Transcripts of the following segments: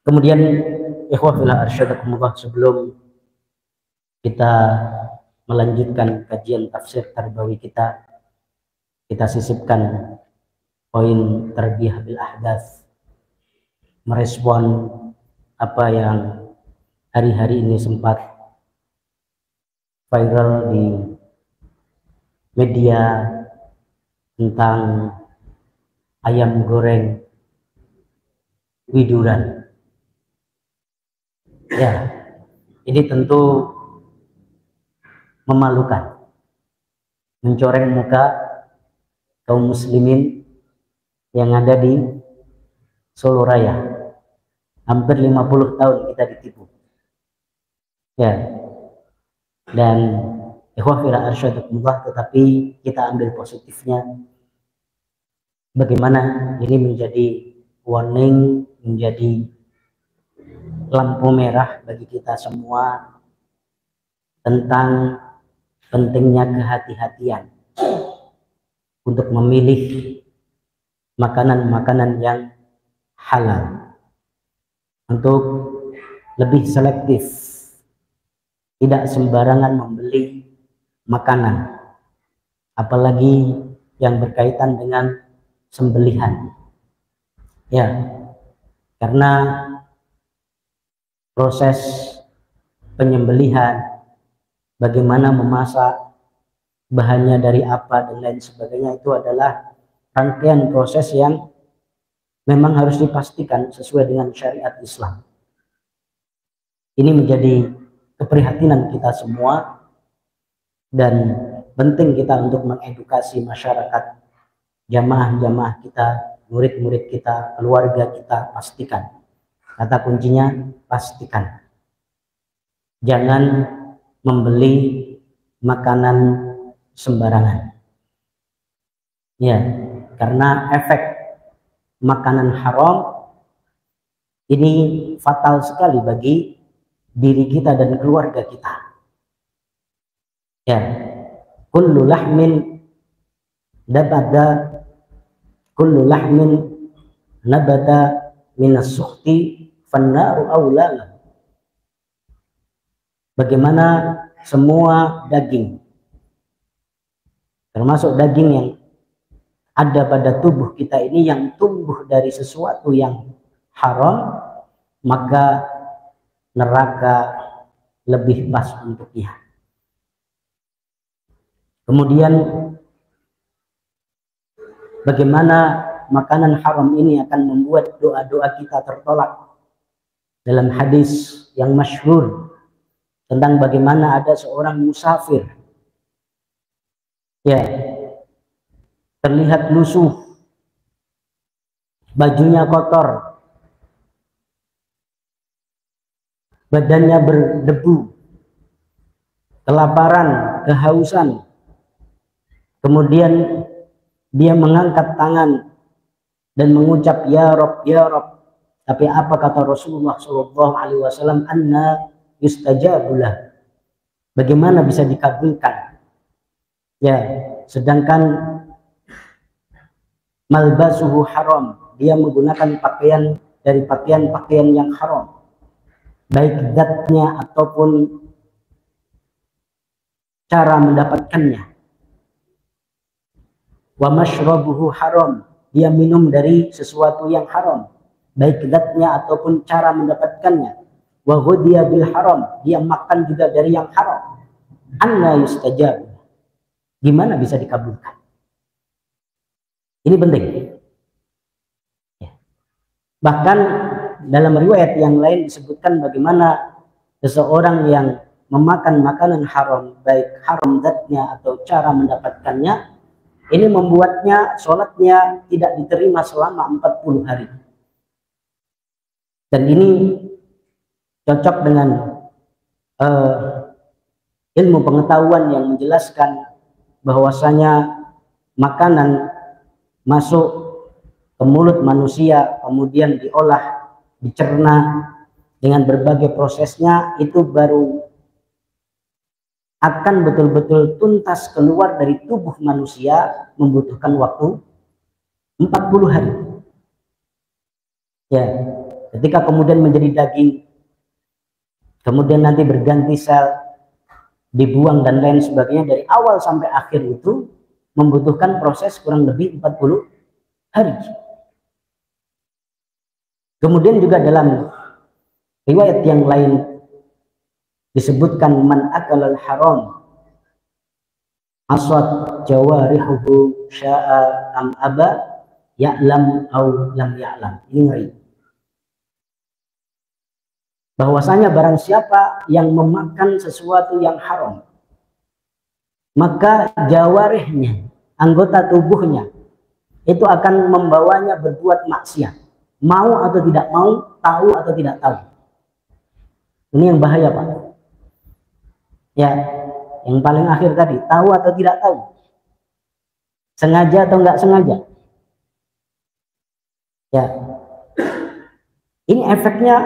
Kemudian ikhwah fillah arsyadakumullah, sebelum kita melanjutkan kajian tafsir tarbawi kita sisipkan poin tarbiyah bil ahdath, merespon apa yang hari-hari ini sempat viral di media tentang ayam goreng widuran. Ya, ini tentu memalukan, mencoreng muka kaum muslimin yang ada di Solo Raya. Hampir 50 tahun kita ditipu. Ya. Dan ikhwah fillah arsyadakumullah, tetapi kita ambil positifnya. Bagaimana ini menjadi warning, menjadi lampu merah bagi kita semua tentang pentingnya kehati-hatian untuk memilih makanan-makanan yang halal, untuk lebih selektif, tidak sembarangan membeli makanan, apalagi yang berkaitan dengan sembelihan. Ya, karena proses penyembelihan, bagaimana memasak, bahannya dari apa dan lain sebagainya, itu adalah rangkaian proses yang memang harus dipastikan sesuai dengan syariat Islam. Ini menjadi keprihatinan kita semua dan penting kita untuk mengedukasi masyarakat, jamaah-jamaah kita, murid-murid kita, keluarga kita. Pastikan, kata kuncinya pastikan, jangan membeli makanan sembarangan. Ya, karena efek makanan haram ini fatal sekali bagi diri kita dan keluarga kita. Ya, kullu lahmin nabata minas sukhti fannaru awla. Bagaimana semua daging, termasuk daging yang ada pada tubuh kita ini, yang tumbuh dari sesuatu yang haram, maka neraka lebih pas untuknya. Kemudian bagaimana makanan haram ini akan membuat doa-doa kita tertolak. Dalam hadis yang masyhur tentang bagaimana ada seorang musafir, ya, terlihat lusuh, bajunya kotor, badannya berdebu, kelaparan, kehausan. Kemudian dia mengangkat tangan dan mengucap ya Rob, ya Rob. Tapi apa kata Rasulullah SAW? Anna yustajabulah. Bagaimana bisa dikabulkan? Ya, sedangkan malbasuhu haram, dia menggunakan pakaian dari pakaian-pakaian yang haram, baik zatnya ataupun cara mendapatkannya. Wa mashrabuhu haram, dia minum dari sesuatu yang haram, baik zatnya ataupun cara mendapatkannya. Wa ghudiya bil haram, dia makan juga dari yang haram. Anna yustajab, gimana bisa dikabulkan? Ini penting. Ya. Bahkan dalam riwayat yang lain disebutkan bagaimana seseorang yang memakan makanan haram, baik haram zatnya atau cara mendapatkannya, ini membuatnya sholatnya tidak diterima selama 40 hari. Dan ini cocok dengan ilmu pengetahuan yang menjelaskan bahwasanya makanan masuk ke mulut manusia, kemudian diolah, dicerna dengan berbagai prosesnya, itu baru akan betul-betul tuntas keluar dari tubuh manusia membutuhkan waktu 40 hari. Ya, Ketika kemudian menjadi daging, kemudian nanti berganti sel, dibuang dan lain sebagainya, dari awal sampai akhir itu membutuhkan proses kurang lebih 40 hari. Kemudian juga dalam riwayat yang lain disebutkan man akalal haram asad jawarihuhu sya'a am aba ya'lam au lam ya'lam. Ini ngeri. Bahwasanya barang siapa yang memakan sesuatu yang haram, maka jawarihnya, anggota tubuhnya, itu akan membawanya berbuat maksiat. Mau atau tidak mau, tahu atau tidak tahu. Ini yang bahaya, Pak. Ya, yang paling akhir tadi, tahu atau tidak tahu. Sengaja atau enggak sengaja. Ya. Ini efeknya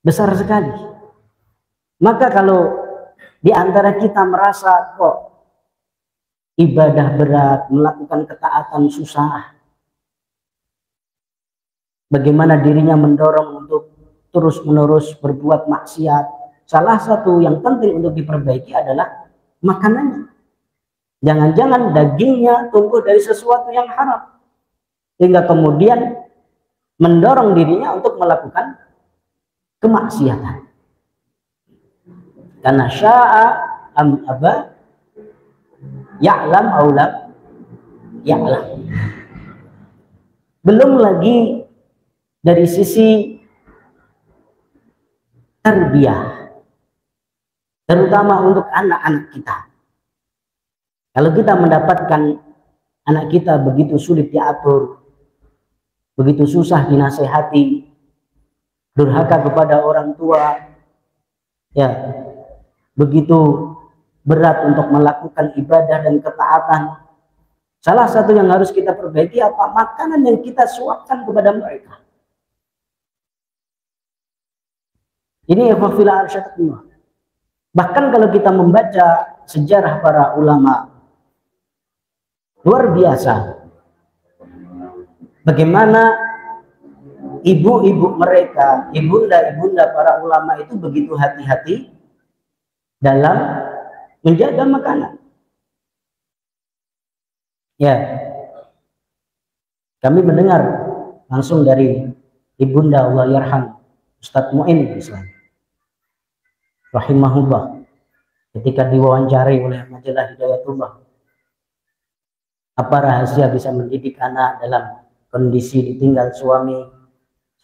besar sekali. Maka kalau di antara kita merasa kok ibadah berat, melakukan ketaatan susah, bagaimana dirinya mendorong untuk terus-menerus berbuat maksiat, salah satu yang penting untuk diperbaiki adalah makanannya. Jangan-jangan dagingnya tumbuh dari sesuatu yang haram, sehingga kemudian mendorong dirinya untuk melakukan kemaksiatan. Karena sya'a am aba ya'lam au lam ya'lam. Belum lagi dari sisi tarbiyah, terutama untuk anak-anak kita. Kalau kita mendapatkan anak kita begitu sulit diatur, begitu susah dinasehati, durhaka kepada orang tua, ya, begitu berat untuk melakukan ibadah dan ketaatan, salah satu yang harus kita perbaiki apa? Makanan yang kita suapkan kepada mereka. Ini ikhwafillah arsyadullah. Bahkan kalau kita membaca sejarah para ulama, luar biasa bagaimana ibu-ibu mereka, ibunda-ibunda para ulama itu begitu hati-hati dalam menjaga makanan. Ya, kami mendengar langsung dari ibunda Allah yarham Ustadz Mu'in misalnya, rahimahullah, ketika diwawancari oleh majalah Hidayatullah, apa rahasia bisa mendidik anak dalam kondisi ditinggal suami,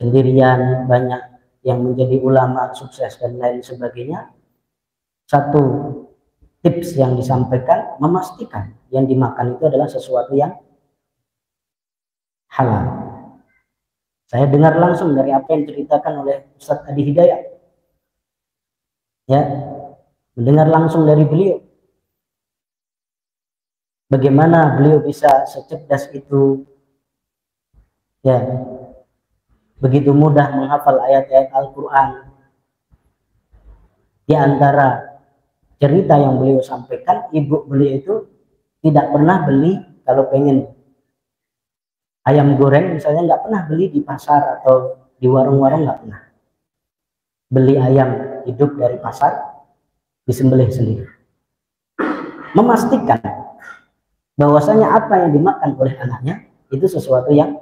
sendirian, banyak yang menjadi ulama, sukses dan lain sebagainya. Satu tips yang disampaikan, memastikan yang dimakan itu adalah sesuatu yang halal. Saya dengar langsung dari apa yang diceritakan oleh Ustadz Adi Hidayat. Ya, mendengar langsung dari beliau. Bagaimana beliau bisa secerdas itu, ya, begitu mudah menghafal ayat-ayat Al-Quran. Di antara cerita yang beliau sampaikan, ibu beliau itu tidak pernah beli, kalau pengen ayam goreng misalnya, nggak pernah beli di pasar atau di warung-warung, nggak pernah. Beli ayam hidup dari pasar, disembelih sendiri. Memastikan bahwasanya apa yang dimakan oleh anaknya itu sesuatu yang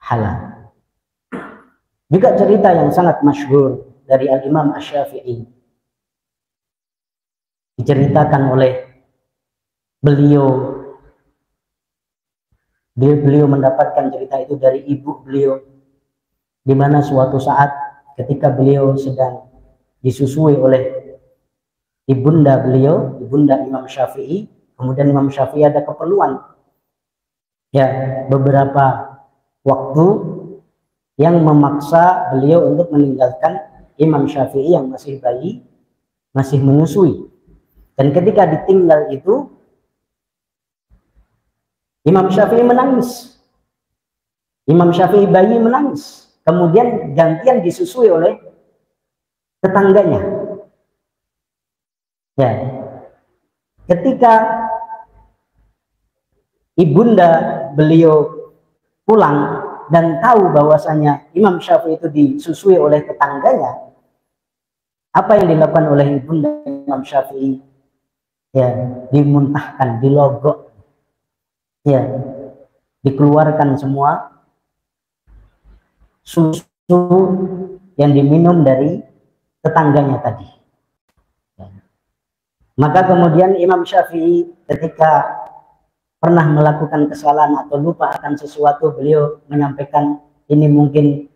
halal. Juga cerita yang sangat masyhur dari Al-Imam Asy-Syafi'i, diceritakan oleh beliau mendapatkan cerita itu dari ibu beliau, di mana suatu saat ketika beliau sedang disusui oleh ibunda beliau, ibunda Imam Syafi'i, kemudian Imam Syafi'i ada keperluan, ya, beberapa waktu yang memaksa beliau untuk meninggalkan Imam Syafi'i yang masih bayi, masih menyusui. Dan ketika ditinggal itu, Imam Syafi'i menangis. Imam Syafi'i bayi menangis. Kemudian gantian disusui oleh tetangganya. Ya. Ketika ibunda beliau pulang dan tahu bahwasanya Imam Syafi'i itu disusui oleh tetangganya, apa yang dilakukan oleh ibunda Imam Syafi'i? Ya, dimuntahkan, dilogok, ya, dikeluarkan semua susu yang diminum dari tetangganya tadi. Maka kemudian Imam Syafi'i ketika pernah melakukan kesalahan atau lupa akan sesuatu, beliau menyampaikan ini mungkin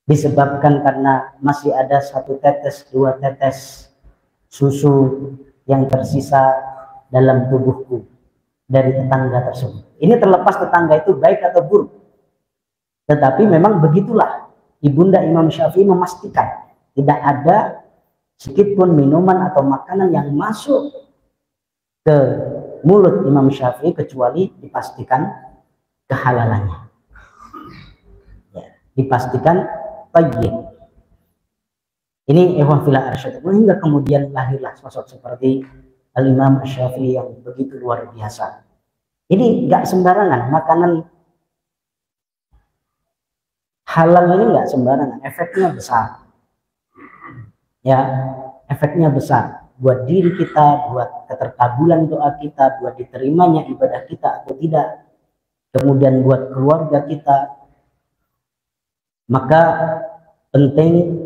disebabkan karena masih ada 1 tetes, 2 tetes susu yang tersisa dalam tubuhku dari tetangga tersebut. Ini terlepas tetangga itu baik atau buruk, tetapi memang begitulah ibunda Imam Syafi'i memastikan tidak ada sedikit pun minuman atau makanan yang masuk ke mulut Imam Syafi'i kecuali dipastikan kehalalannya, ya, dipastikan thayyib. Ini ikhwafillah arsyadullah, hingga kemudian lahirlah sosok seperti Al-Imam Syafi'i yang begitu luar biasa. Ini nggak sembarangan, makanan halal ini nggak sembarangan, efeknya besar. Ya, efeknya besar buat diri kita, buat keterkabulan doa kita, buat diterimanya ibadah kita atau tidak, kemudian buat keluarga kita. Maka penting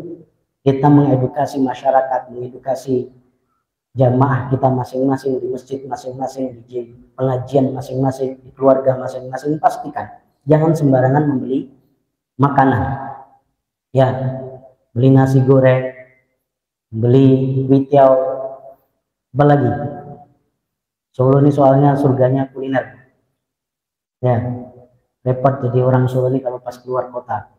kita mengedukasi masyarakat, mengedukasi jamaah kita masing-masing, di masjid masing-masing, di pengajian masing-masing, di keluarga masing-masing. Pastikan jangan sembarangan membeli makanan, ya, beli nasi goreng, beli kuitiau, apalagi Solo ini soalnya surganya kuliner, ya, repot jadi orang Solo ini kalau pas keluar kota.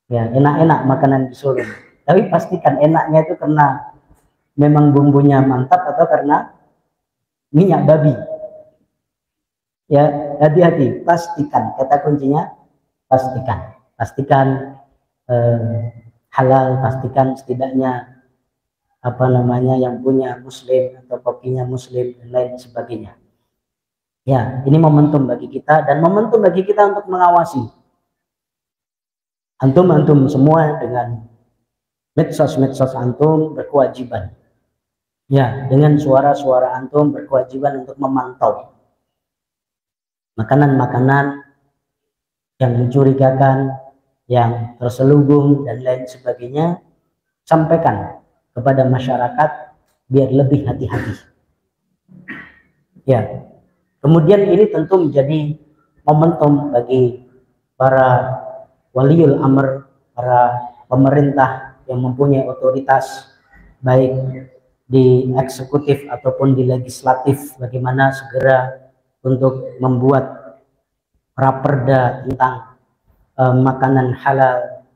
Ya, enak-enak makanan di Solo, tapi pastikan enaknya itu karena memang bumbunya mantap atau karena minyak babi. Ya, hati-hati, pastikan, kata kuncinya pastikan halal, pastikan setidaknya apa namanya yang punya muslim atau kopinya muslim dan lain sebagainya. Ya, ini momentum bagi kita dan momentum bagi kita untuk mengawasi antum semua dengan medsos antum berkewajiban, ya, dengan suara-suara antum berkewajiban untuk memantau makanan-makanan yang mencurigakan, yang terselubung dan lain sebagainya. Sampaikan kepada masyarakat biar lebih hati-hati. Ya, kemudian ini tentu menjadi momentum bagi para waliul amr, para pemerintah yang mempunyai otoritas baik di eksekutif ataupun di legislatif, bagaimana segera untuk membuat raperda tentang makanan halal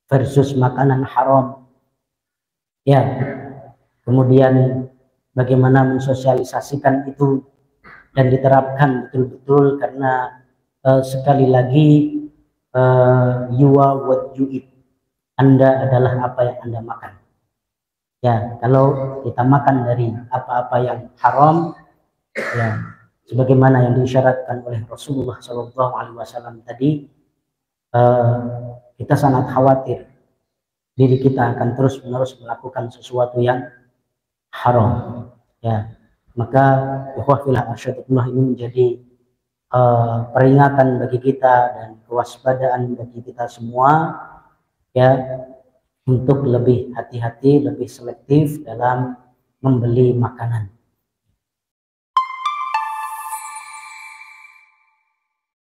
versus makanan haram, ya, kemudian bagaimana mensosialisasikan itu dan diterapkan betul-betul, karena sekali lagi you are what you eat, Anda adalah apa yang Anda makan. Ya, kalau kita makan dari apa-apa yang haram, ya, sebagaimana yang disyaratkan oleh Rasulullah SAW tadi, kita sangat khawatir diri kita akan terus-menerus melakukan sesuatu yang haram. Ya, maka ikhwafillah arsyadullah, ini menjadi peringatan bagi kita dan kewaspadaan bagi kita semua, ya, untuk lebih hati-hati, lebih selektif dalam membeli makanan.